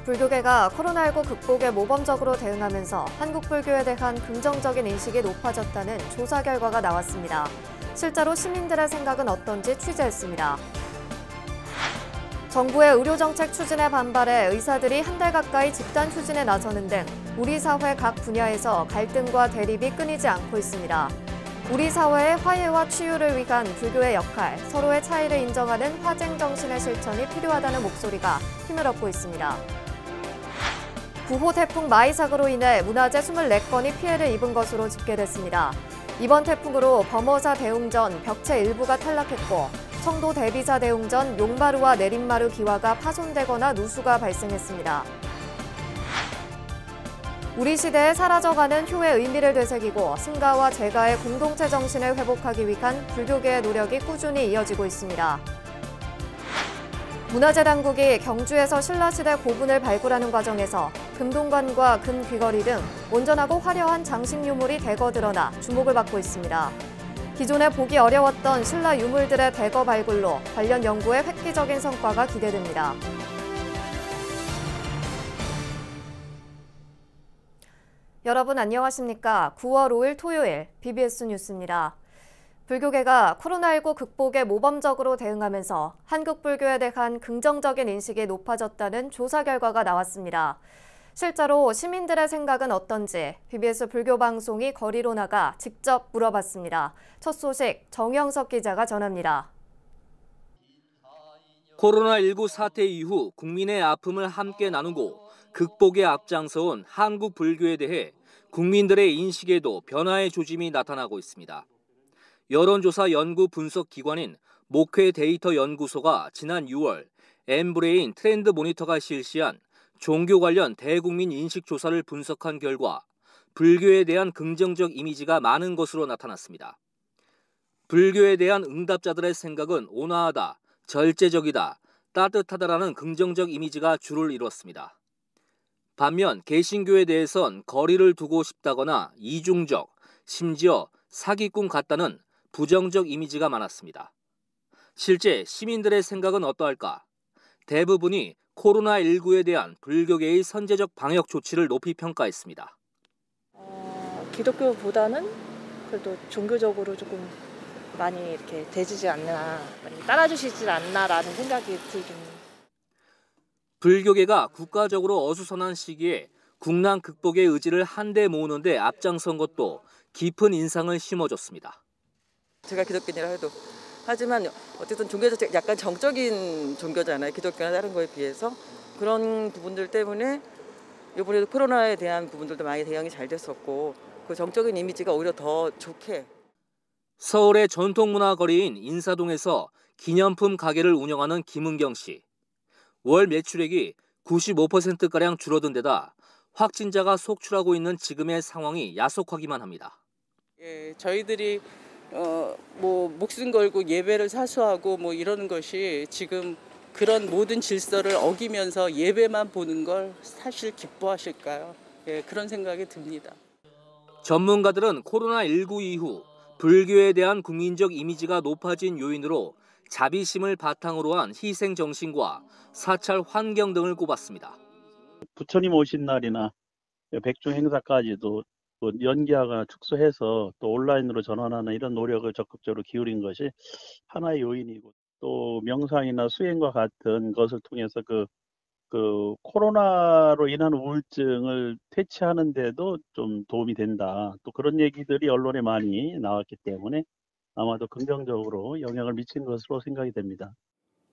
불교계가 코로나19 극복에 모범적으로 대응하면서 한국 불교에 대한 긍정적인 인식이 높아졌다는 조사 결과가 나왔습니다. 실제로 시민들의 생각은 어떤지 취재했습니다. 정부의 의료정책 추진에 반발해 의사들이 한 달 가까이 집단 휴진에 나서는 등 우리 사회 각 분야에서 갈등과 대립이 끊이지 않고 있습니다. 우리 사회의 화해와 치유를 위한 불교의 역할, 서로의 차이를 인정하는 화쟁 정신의 실천이 필요하다는 목소리가 힘을 얻고 있습니다. 9호 태풍 마이삭으로 인해 문화재 24건이 피해를 입은 것으로 집계됐습니다. 이번 태풍으로 범어사 대웅전 벽체 일부가 탈락했고 청도 대비사 대웅전 용마루와 내림마루 기와가 파손되거나 누수가 발생했습니다. 우리 시대에 사라져가는 효의 의미를 되새기고 승가와 재가의 공동체 정신을 회복하기 위한 불교계의 노력이 꾸준히 이어지고 있습니다. 문화재 당국이 경주에서 신라시대 고분을 발굴하는 과정에서 금동관과 금귀걸이 등 온전하고 화려한 장식 유물이 대거 드러나 주목을 받고 있습니다. 기존에 보기 어려웠던 신라 유물들의 대거 발굴로 관련 연구에 획기적인 성과가 기대됩니다. 여러분 안녕하십니까? 9월 5일 토요일 BBS 뉴스입니다. 불교계가 코로나19 극복에 모범적으로 대응하면서 한국 불교에 대한 긍정적인 인식이 높아졌다는 조사 결과가 나왔습니다. 실제로 시민들의 생각은 어떤지 BBS 불교 방송이 거리로 나가 직접 물어봤습니다. 첫 소식 정영석 기자가 전합니다. 코로나19 사태 이후 국민의 아픔을 함께 나누고 극복에 앞장서온 한국 불교에 대해 국민들의 인식에도 변화의 조짐이 나타나고 있습니다. 여론조사 연구 분석 기관인 목회 데이터 연구소가 지난 6월 엠브레인 트렌드 모니터가 실시한 종교 관련 대국민 인식 조사를 분석한 결과 불교에 대한 긍정적 이미지가 많은 것으로 나타났습니다. 불교에 대한 응답자들의 생각은 온화하다, 절제적이다, 따뜻하다라는 긍정적 이미지가 주를 이뤘습니다. 반면 개신교에 대해선 거리를 두고 싶다거나 이중적, 심지어 사기꾼 같다는 부정적 이미지가 많았습니다. 실제 시민들의 생각은 어떠할까? 대부분이 코로나19에 대한 불교계의 선제적 방역 조치를 높이 평가했습니다. 기독교보다는 그래도 종교적으로 조금 많이 이렇게 대지지 않나, 많이 따라주시지 않나라는 생각이 들긴. 불교계가 국가적으로 어수선한 시기에 국난 극복의 의지를 한데 모으는 데 앞장선 것도 깊은 인상을 심어줬습니다. 제가 기독교인이라 해도 하지만 어쨌든 종교 자체가 약간 정적인 종교잖아요. 기독교나 다른 거에 비해서. 그런 부분들 때문에 이번에도 코로나에 대한 부분들도 많이 대응이 잘 됐었고 그 정적인 이미지가 오히려 더 좋게. 서울의 전통문화거리인 인사동에서 기념품 가게를 운영하는 김은경 씨. 월 매출액이 95%가량 줄어든 데다 확진자가 속출하고 있는 지금의 상황이 야속하기만 합니다. 예, 저희들이 목숨 걸고 예배를 사수하고 이러는 것이 지금 그런 모든 질서를 어기면서 예배만 보는 걸 사실 기뻐하실까요? 예, 그런 생각이 듭니다. 전문가들은 코로나19 이후 불교에 대한 국민적 이미지가 높아진 요인으로 자비심을 바탕으로 한 희생 정신과 사찰 환경 등을 꼽았습니다. 부처님 오신 날이나 백중 행사까지도 또 연기하거나 축소해서 또 온라인으로 전환하는 이런 노력을 적극적으로 기울인 것이 하나의 요인이고, 또 명상이나 수행과 같은 것을 통해서 그 코로나로 인한 우울증을 퇴치하는 데도 좀 도움이 된다. 또 그런 얘기들이 언론에 많이 나왔기 때문에 아마도 긍정적으로 영향을 미친 것으로 생각이 됩니다.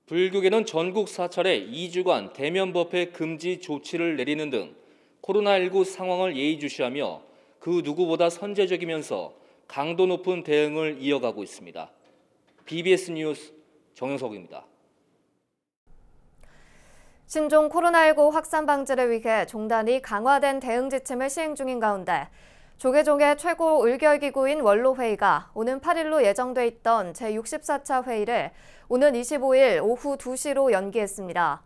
불교계는 전국 사찰에 2주간 대면 법회 금지 조치를 내리는 등 코로나19 상황을 예의주시하며 그 누구보다 선제적이면서 강도 높은 대응을 이어가고 있습니다. BBS 뉴스 정영석입니다. 신종 코로나19 확산 방지를 위해 종단이 강화된 대응 지침을 시행 중인 가운데 조계종의 최고 의결기구인 원로회의가 오는 8일로 예정돼 있던 제64차 회의를 오는 25일 오후 2시로 연기했습니다.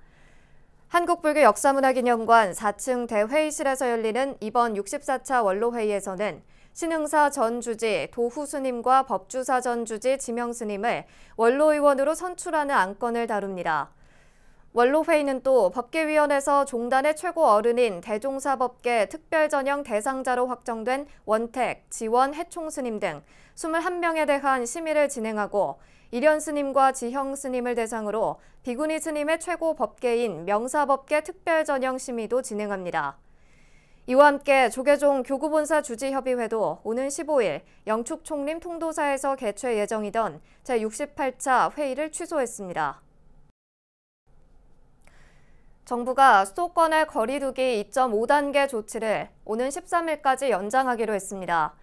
한국불교역사문화기념관 4층 대회의실에서 열리는 이번 64차 원로회의에서는 신흥사 전 주지 도후스님과 법주사 전 주지 지명스님을 원로의원으로 선출하는 안건을 다룹니다. 원로회의는 또 법계위원회에서 종단의 최고 어른인 대종사법계 특별전형 대상자로 확정된 원택, 지원, 해총 스님 등 21명에 대한 심의를 진행하고 일현 스님과 지형 스님을 대상으로 비구니 스님의 최고 법계인 명사법계 특별전형 심의도 진행합니다. 이와 함께 조계종 교구본사 주지협의회도 오는 15일 영축총림 통도사에서 개최 예정이던 제68차 회의를 취소했습니다. 정부가 수도권의 거리 두기 2.5단계 조치를 오는 13일까지 연장하기로 했습니다.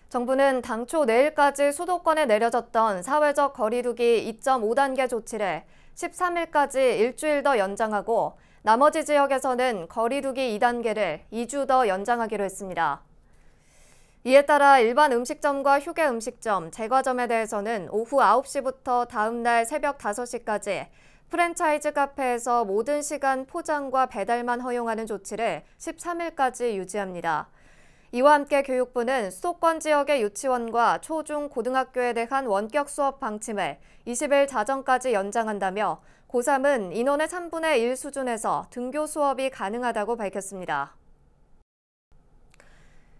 정부는 당초 내일까지 수도권에 내려졌던 사회적 거리 두기 2.5단계 조치를 13일까지 일주일 더 연장하고 나머지 지역에서는 거리 두기 2단계를 2주 더 연장하기로 했습니다. 이에 따라 일반 음식점과 휴게 음식점, 제과점에 대해서는 오후 9시부터 다음 날 새벽 5시까지 프랜차이즈 카페에서 모든 시간 포장과 배달만 허용하는 조치를 13일까지 유지합니다. 이와 함께 교육부는 수도권 지역의 유치원과 초중 고등학교에 대한 원격 수업 방침을 20일 자정까지 연장한다며 고3은 인원의 3분의 1 수준에서 등교 수업이 가능하다고 밝혔습니다.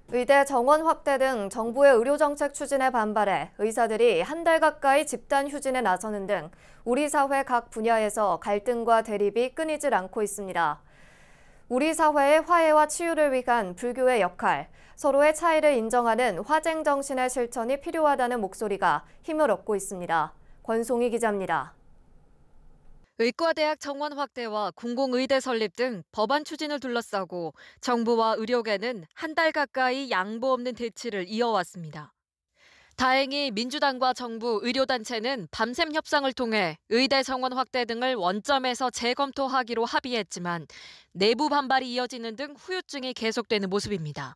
의대 정원 확대 등 정부의 의료정책 추진에 반발해 의사들이 한 달 가까이 집단 휴진에 나서는 등 우리 사회 각 분야에서 갈등과 대립이 끊이질 않고 있습니다. 우리 사회의 화해와 치유를 위한 불교의 역할, 서로의 차이를 인정하는 화쟁 정신의 실천이 필요하다는 목소리가 힘을 얻고 있습니다. 권송희 기자입니다. 의과대학 정원 확대와 공공의대 설립 등 법안 추진을 둘러싸고 정부와 의료계는 한 달 가까이 양보 없는 대치를 이어왔습니다. 다행히 민주당과 정부, 의료단체는 밤샘 협상을 통해 의대 정원 확대 등을 원점에서 재검토하기로 합의했지만 내부 반발이 이어지는 등 후유증이 계속되는 모습입니다.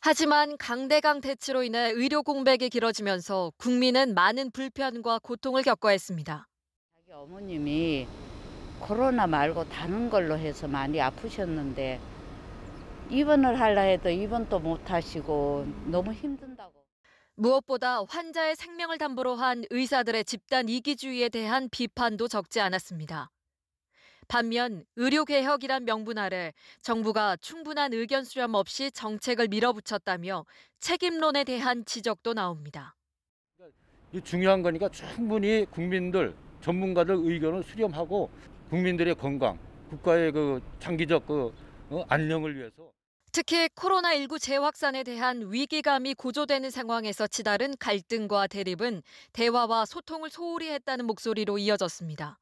하지만 강대강 대치로 인해 의료 공백이 길어지면서 국민은 많은 불편과 고통을 겪어야 했습니다. 자기 어머님이 코로나 말고 다른 걸로 해서 많이 아프셨는데 입원을 하려 해도 입원도 못 하시고 너무 힘든다고. 무엇보다 환자의 생명을 담보로 한 의사들의 집단 이기주의에 대한 비판도 적지 않았습니다. 반면 의료개혁이란 명분 아래 정부가 충분한 의견 수렴 없이 정책을 밀어붙였다며 책임론에 대한 지적도 나옵니다. 중요한 거니까 충분히 국민들, 전문가들 의견을 수렴하고 국민들의 건강, 국가의 장기적 안녕을 위해서. 특히 코로나19 재확산에 대한 위기감이 고조되는 상황에서 치달은 갈등과 대립은 대화와 소통을 소홀히 했다는 목소리로 이어졌습니다.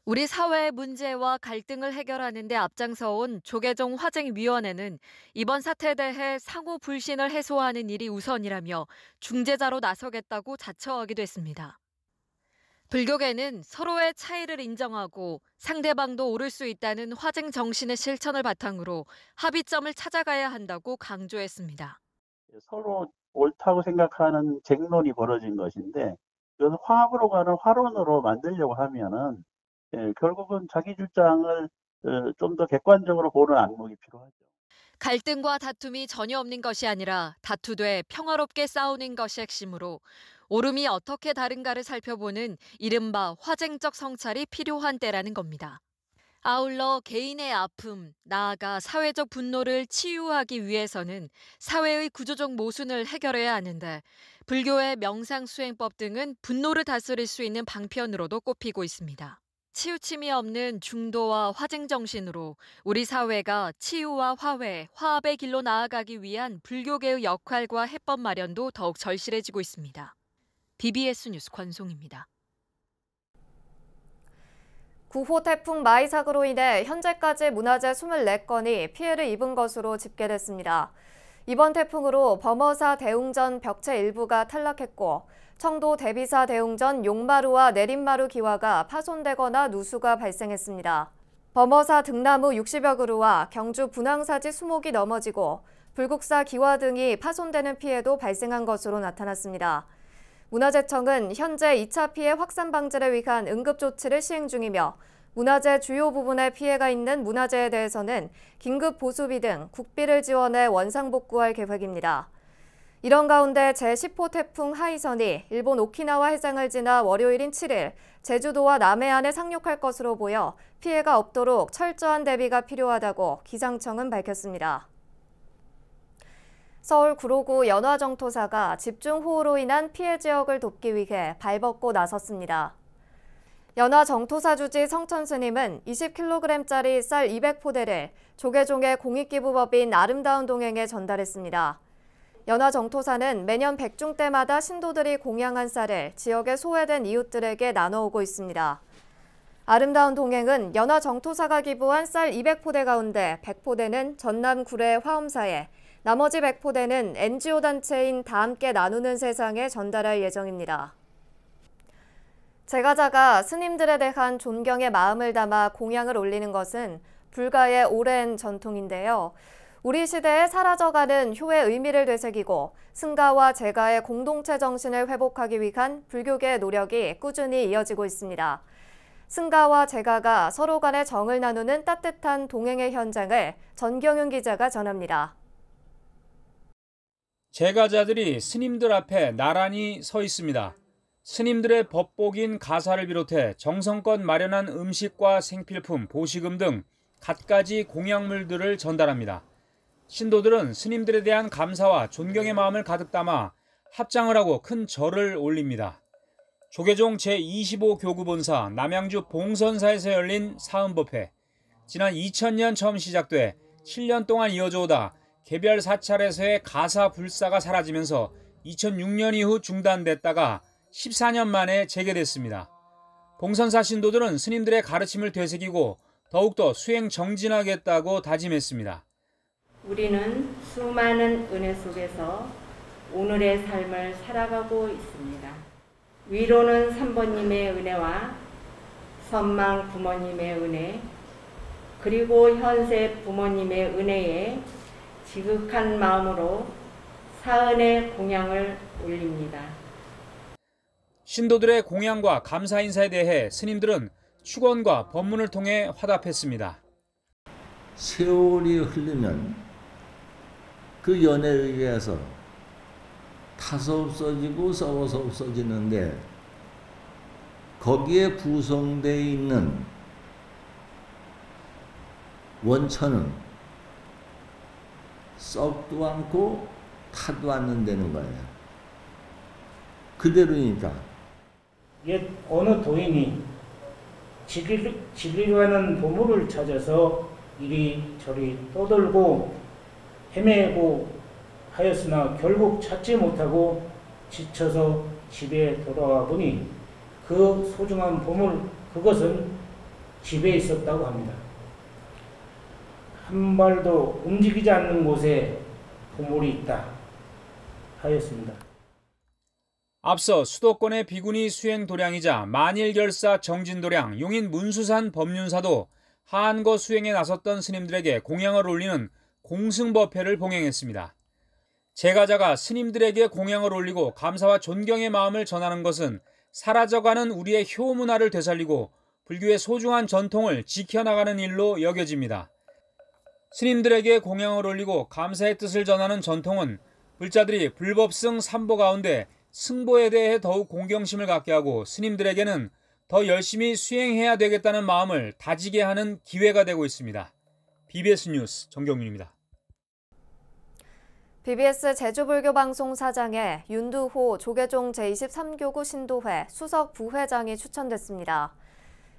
우리 사회의 문제와 갈등을 해결하는 데 앞장서온 조계종 화쟁위원회는 이번 사태에 대해 상호 불신을 해소하는 일이 우선이라며 중재자로 나서겠다고 자처하기도 했습니다. 불교계는 서로의 차이를 인정하고 상대방도 옳을 수 있다는 화쟁 정신의 실천을 바탕으로 합의점을 찾아가야 한다고 강조했습니다. 서로 옳다고 생각하는 쟁론이 벌어진 것인데 이건 화합으로 가는 화론으로 만들려고 하면은 결국은 자기 주장을 좀 더 객관적으로 보는 안목이 필요하죠. 갈등과 다툼이 전혀 없는 것이 아니라 다투되 평화롭게 싸우는 것이 핵심으로 옳음이 어떻게 다른가를 살펴보는 이른바 화쟁적 성찰이 필요한 때라는 겁니다. 아울러 개인의 아픔, 나아가 사회적 분노를 치유하기 위해서는 사회의 구조적 모순을 해결해야 하는데 불교의 명상수행법 등은 분노를 다스릴 수 있는 방편으로도 꼽히고 있습니다. 치우침이 없는 중도와 화쟁 정신으로 우리 사회가 치유와 화해, 화합의 길로 나아가기 위한 불교계의 역할과 해법 마련도 더욱 절실해지고 있습니다. BBS 뉴스 권송입니다. 9호 태풍 마이삭으로 인해 현재까지 문화재 24건이 피해를 입은 것으로 집계됐습니다. 이번 태풍으로 범어사 대웅전 벽체 일부가 탈락했고 청도 대비사 대웅전 용마루와 내림마루 기와가 파손되거나 누수가 발생했습니다. 범어사 등나무 60여 그루와 경주 분황사지 수목이 넘어지고 불국사 기와 등이 파손되는 피해도 발생한 것으로 나타났습니다. 문화재청은 현재 2차 피해 확산 방지를 위한 응급조치를 시행 중이며 문화재 주요 부분에 피해가 있는 문화재에 대해서는 긴급 보수비 등 국비를 지원해 원상복구할 계획입니다. 이런 가운데 제10호 태풍 하이선이 일본 오키나와 해상을 지나 월요일인 7일 제주도와 남해안에 상륙할 것으로 보여 피해가 없도록 철저한 대비가 필요하다고 기상청은 밝혔습니다. 서울 구로구 연화정토사가 집중호우로 인한 피해 지역을 돕기 위해 발벗고 나섰습니다. 연화정토사 주지 성천스님은 20kg짜리 쌀 200포대를 조계종의 공익기부법인 아름다운 동행에 전달했습니다. 연화정토사는 매년 백중 때마다 신도들이 공양한 쌀을 지역의 소외된 이웃들에게 나눠오고 있습니다. 아름다운 동행은 연화정토사가 기부한 쌀 200포대 가운데 100포대는 전남 구례 화엄사에, 나머지 100포대는 NGO 단체인 다함께 나누는 세상에 전달할 예정입니다. 제가자가 스님들에 대한 존경의 마음을 담아 공양을 올리는 것은 불가의 오랜 전통인데요. 우리 시대에 사라져가는 효의 의미를 되새기고 승가와 제가의 공동체 정신을 회복하기 위한 불교계의 노력이 꾸준히 이어지고 있습니다. 승가와 제가가 서로 간의 정을 나누는 따뜻한 동행의 현장을 전경윤 기자가 전합니다. 제가자들이 스님들 앞에 나란히 서 있습니다. 스님들의 법복인 가사를 비롯해 정성껏 마련한 음식과 생필품, 보시금 등 갖가지 공약물들을 전달합니다. 신도들은 스님들에 대한 감사와 존경의 마음을 가득 담아 합장을 하고 큰 절을 올립니다. 조계종 제25교구본사 남양주 봉선사에서 열린 사음법회. 지난 2000년 처음 시작돼 7년 동안 이어져 오다 개별 사찰에서의 가사 불사가 사라지면서 2006년 이후 중단됐다가 14년 만에 재개됐습니다. 봉선사 신도들은 스님들의 가르침을 되새기고 더욱더 수행 정진하겠다고 다짐했습니다. 우리는 수많은 은혜 속에서 오늘의 삶을 살아가고 있습니다. 위로는 삼보님의 은혜와 선망 부모님의 은혜, 그리고 현세 부모님의 은혜에 지극한 마음으로 사은의 공양을 올립니다. 신도들의 공양과 감사 인사에 대해 스님들은 축원과 법문을 통해 화답했습니다. 세월이 흐르면 그 연에 의해서 타서 없어지고 썩어서 없어지는데 거기에 구성되어 있는 원천은 썩도 않고 타도 않는다는 거예요. 그대로니까. 옛 어느 도인이 지리로 하는 보물을 찾아서 이리저리 떠돌고 헤매고 하였으나 결국 찾지 못하고 지쳐서 집에 돌아와 보니 그 소중한 보물, 그것은 집에 있었다고 합니다. 한 발도 움직이지 않는 곳에 보물이 있다 하였습니다. 앞서 수도권의 비구니 수행 도량이자 만일결사 정진도량, 용인 문수산 법륜사도 하한거 수행에 나섰던 스님들에게 공양을 올리는 공승법회를 봉행했습니다. 제가자가 스님들에게 공양을 올리고 감사와 존경의 마음을 전하는 것은 사라져가는 우리의 효문화를 되살리고 불교의 소중한 전통을 지켜나가는 일로 여겨집니다. 스님들에게 공양을 올리고 감사의 뜻을 전하는 전통은 불자들이 불법승 삼보 가운데 승보에 대해 더욱 공경심을 갖게 하고 스님들에게는 더 열심히 수행해야 되겠다는 마음을 다지게 하는 기회가 되고 있습니다. BBS 뉴스 정경윤입니다. BBS 제주불교방송 사장에 윤두호 조계종 제23교구 신도회 수석 부회장이 추천됐습니다.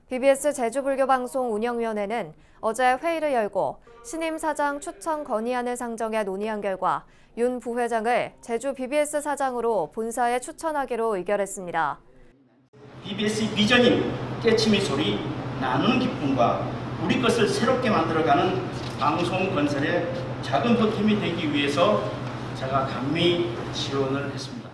BBS 제주불교방송 운영위원회는 어제 회의를 열고 신임 사장 추천 건의안을 상정해 논의한 결과 윤 부회장을 제주 BBS 사장으로 본사에 추천하기로 의결했습니다. BBS 비전인 깨치미 소리 나누는 기쁨과 우리 것을 새롭게 만들어가는 방송 건설의 작은 보탬이 되기 위해서 제가 감히 지원을 했습니다.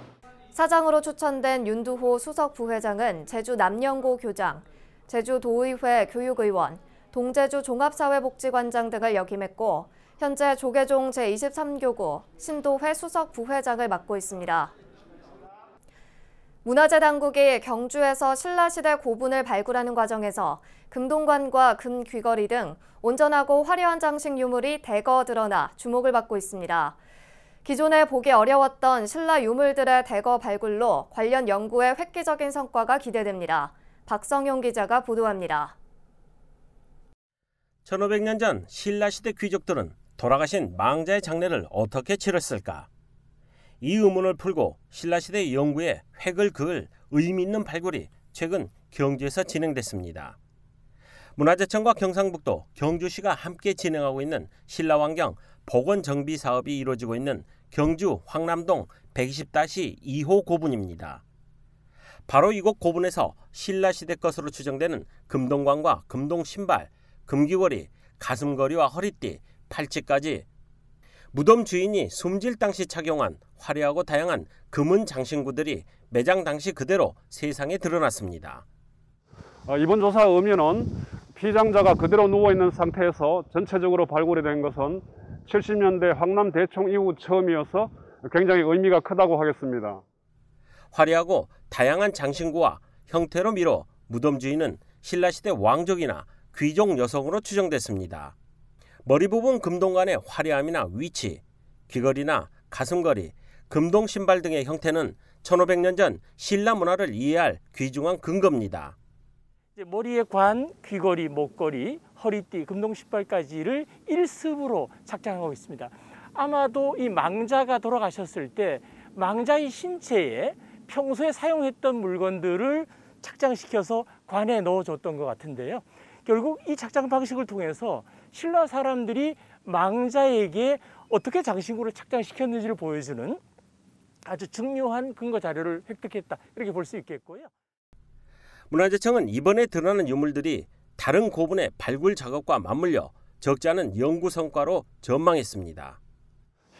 사장으로 추천된 윤두호 수석 부회장은 제주 남영고 교장, 제주도의회 교육의원, 동제주 종합사회복지관장 등을 역임했고 현재 조계종 제23교구 신도회 수석 부회장을 맡고 있습니다. 문화재 당국이 경주에서 신라시대 고분을 발굴하는 과정에서 금동관과 금귀걸이 등 온전하고 화려한 장식 유물이 대거 드러나 주목을 받고 있습니다. 기존에 보기 어려웠던 신라 유물들의 대거 발굴로 관련 연구에 획기적인 성과가 기대됩니다. 박성용 기자가 보도합니다. 1500년 전 신라시대 귀족들은 돌아가신 망자의 장례를 어떻게 치렀을까? 이 의문을 풀고 신라시대 연구에 획을 그을 의미 있는 발굴이 최근 경주에서 진행됐습니다. 문화재청과 경상북도, 경주시가 함께 진행하고 있는 신라환경 복원정비 사업이 이루어지고 있는 경주 황남동 120-2호 고분입니다. 바로 이곳 고분에서 신라시대 것으로 추정되는 금동관과 금동신발, 금귀걸이, 가슴걸이와 허리띠, 팔찌까지 무덤 주인이 숨질 당시 착용한 화려하고 다양한 금은 장신구들이 매장 당시 그대로 세상에 드러났습니다. 이번 조사 의미는 피장자가 그대로 누워있는 상태에서 전체적으로 발굴이 된 것은 70년대 황남 대총 이후 처음이어서 굉장히 의미가 크다고 하겠습니다. 화려하고 다양한 장신구와 형태로 미뤄 무덤 주인은 신라시대 왕족이나 귀족 여성으로 추정됐습니다. 머리 부분 금동관의 화려함이나 위치, 귀걸이나 가슴걸이, 금동 신발 등의 형태는 1500년 전 신라 문화를 이해할 귀중한 근거입니다. 머리에 관, 귀걸이, 목걸이, 허리띠, 금동 신발까지를 일습으로 착장하고 있습니다. 아마도 이 망자가 돌아가셨을 때 망자의 신체에 평소에 사용했던 물건들을 착장시켜서 관에 넣어줬던 것 같은데요. 결국 이 착장 방식을 통해서 신라 사람들이 망자에게 어떻게 장신구를 착장시켰는지를 보여주는 아주 중요한 근거 자료를 획득했다, 이렇게 볼 수 있겠고요. 문화재청은 이번에 드러나는 유물들이 다른 고분의 발굴 작업과 맞물려 적지 않은 연구 성과로 전망했습니다.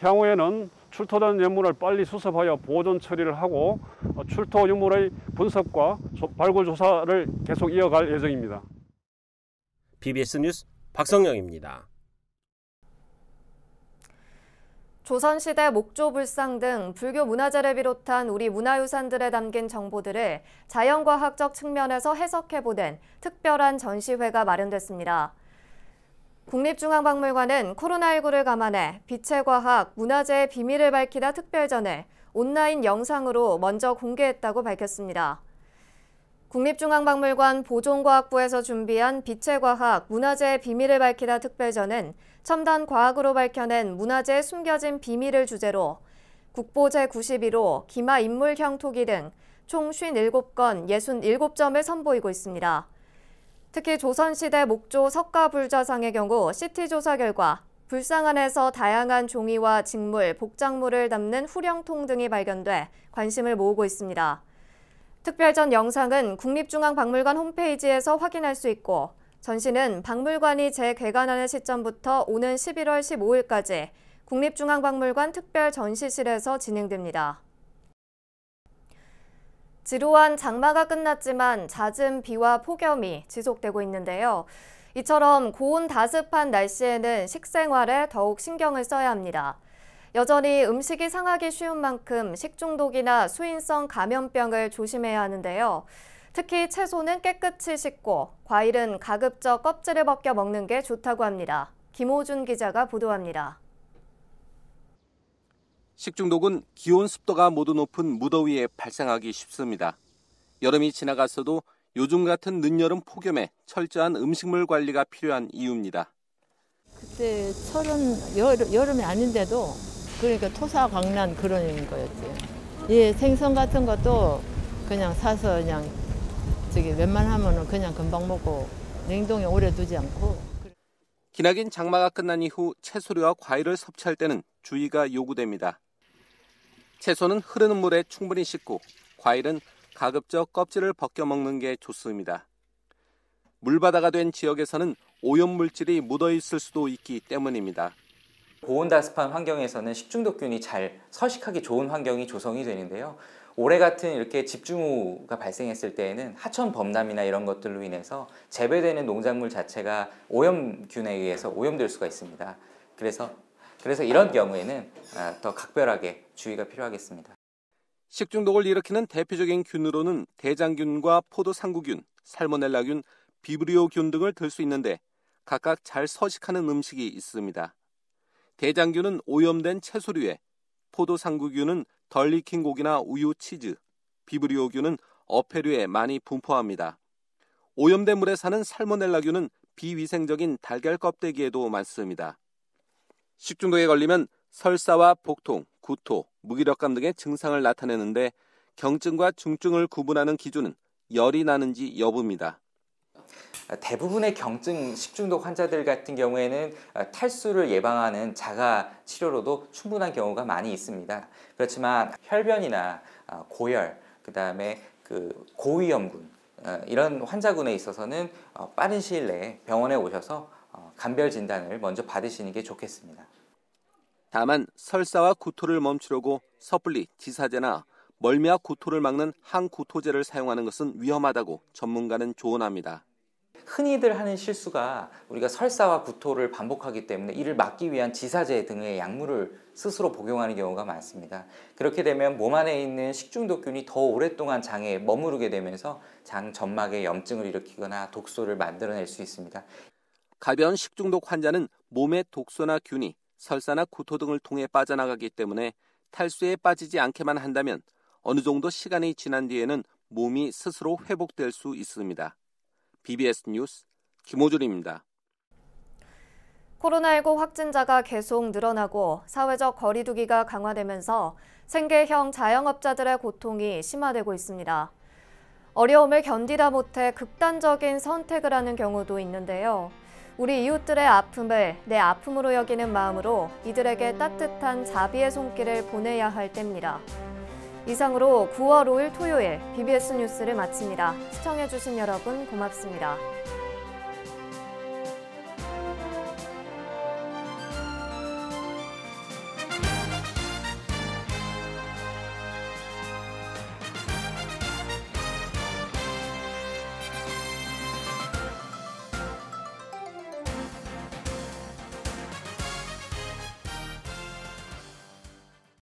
향후에는 출토된 유물을 빨리 수습하여 보존 처리를 하고 출토 유물의 분석과 발굴 조사를 계속 이어갈 예정입니다. BBS 뉴스 박성영입니다. 조선시대 목조불상 등 불교 문화재를 비롯한 우리 문화유산들에 담긴 정보들을 자연과학적 측면에서 해석해보는 특별한 전시회가 마련됐습니다. 국립중앙박물관은 코로나19를 감안해 빛의 과학, 문화재의 비밀을 밝히다 특별전을 온라인 영상으로 먼저 공개했다고 밝혔습니다. 국립중앙박물관 보존과학부에서 준비한 빛의 과학, 문화재의 비밀을 밝히다 특별전은 첨단 과학으로 밝혀낸 문화재의 숨겨진 비밀을 주제로 국보 제91호, 기마 인물형 토기 등 총 57건 67점을 선보이고 있습니다. 특히 조선시대 목조 석가불좌상의 경우 CT조사 결과 불상 안에서 다양한 종이와 직물, 복작물을 담는 후령통 등이 발견돼 관심을 모으고 있습니다. 특별전 영상은 국립중앙박물관 홈페이지에서 확인할 수 있고 전시는 박물관이 재개관하는 시점부터 오는 11월 15일까지 국립중앙박물관 특별전시실에서 진행됩니다. 지루한 장마가 끝났지만 잦은 비와 폭염이 지속되고 있는데요. 이처럼 고온 다습한 날씨에는 식생활에 더욱 신경을 써야 합니다. 여전히 음식이 상하기 쉬운 만큼 식중독이나 수인성 감염병을 조심해야 하는데요. 특히 채소는 깨끗이 씻고 과일은 가급적 껍질을 벗겨 먹는 게 좋다고 합니다. 김호준 기자가 보도합니다. 식중독은 기온 습도가 모두 높은 무더위에 발생하기 쉽습니다. 여름이 지나갔어도 요즘 같은 늦여름 폭염에 철저한 음식물 관리가 필요한 이유입니다. 그때 철은 여름이 아닌데도 그러니까 토사광난 그런 거였지. 예, 생선 같은 것도 그냥 사서 그냥 웬만하면은 그냥 금방 먹고 냉동에 오래 두지 않고. 기나긴 장마가 끝난 이후 채소류와 과일을 섭취할 때는 주의가 요구됩니다. 채소는 흐르는 물에 충분히 씻고 과일은 가급적 껍질을 벗겨 먹는 게 좋습니다. 물바다가 된 지역에서는 오염물질이 묻어있을 수도 있기 때문입니다. 고온다습한 환경에서는 식중독균이 잘 서식하기 좋은 환경이 조성이 되는데요. 올해 같은 이렇게 집중호우가 발생했을 때에는 하천 범람이나 이런 것들로 인해서 재배되는 농작물 자체가 오염균에 의해서 오염될 수가 있습니다. 그래서 이런 경우에는 더 각별하게 주의가 필요하겠습니다. 식중독을 일으키는 대표적인 균으로는 대장균과 포도상구균, 살모넬라균, 비브리오균 등을 들 수 있는데 각각 잘 서식하는 음식이 있습니다. 대장균은 오염된 채소류에, 포도상구균은 덜 익힌 고기나 우유, 치즈, 비브리오균은 어패류에 많이 분포합니다. 오염된 물에 사는 살모넬라균은 비위생적인 달걀 껍데기에도 많습니다. 식중독에 걸리면 설사와 복통, 구토, 무기력감 등의 증상을 나타내는데 경증과 중증을 구분하는 기준은 열이 나는지 여부입니다. 대부분의 경증 식중독 환자들 같은 경우에는 탈수를 예방하는 자가 치료로도 충분한 경우가 많이 있습니다. 그렇지만 혈변이나 고열, 그다음에 고위험군 이런 환자군에 있어서는 빠른 시일 내에 병원에 오셔서 감별 진단을 먼저 받으시는 게 좋겠습니다. 다만 설사와 구토를 멈추려고 섣불리 지사제나 멀미와 구토를 막는 항구토제를 사용하는 것은 위험하다고 전문가는 조언합니다. 흔히들 하는 실수가 우리가 설사와 구토를 반복하기 때문에 이를 막기 위한 지사제 등의 약물을 스스로 복용하는 경우가 많습니다. 그렇게 되면 몸 안에 있는 식중독균이 더 오랫동안 장에 머무르게 되면서 장 점막에 염증을 일으키거나 독소를 만들어낼 수 있습니다. 가벼운 식중독 환자는 몸의 독소나 균이 설사나 구토 등을 통해 빠져나가기 때문에 탈수에 빠지지 않게만 한다면 어느 정도 시간이 지난 뒤에는 몸이 스스로 회복될 수 있습니다. BBS 뉴스 김호준입니다. 코로나19 확진자가 계속 늘어나고 사회적 거리 두기가 강화되면서 생계형 자영업자들의 고통이 심화되고 있습니다. 어려움을 견디다 못해 극단적인 선택을 하는 경우도 있는데요. 우리 이웃들의 아픔을 내 아픔으로 여기는 마음으로 이들에게 따뜻한 자비의 손길을 보내야 할 때입니다. 이상으로 9월 5일 토요일 BBS 뉴스를 마칩니다. 시청해주신 여러분 고맙습니다.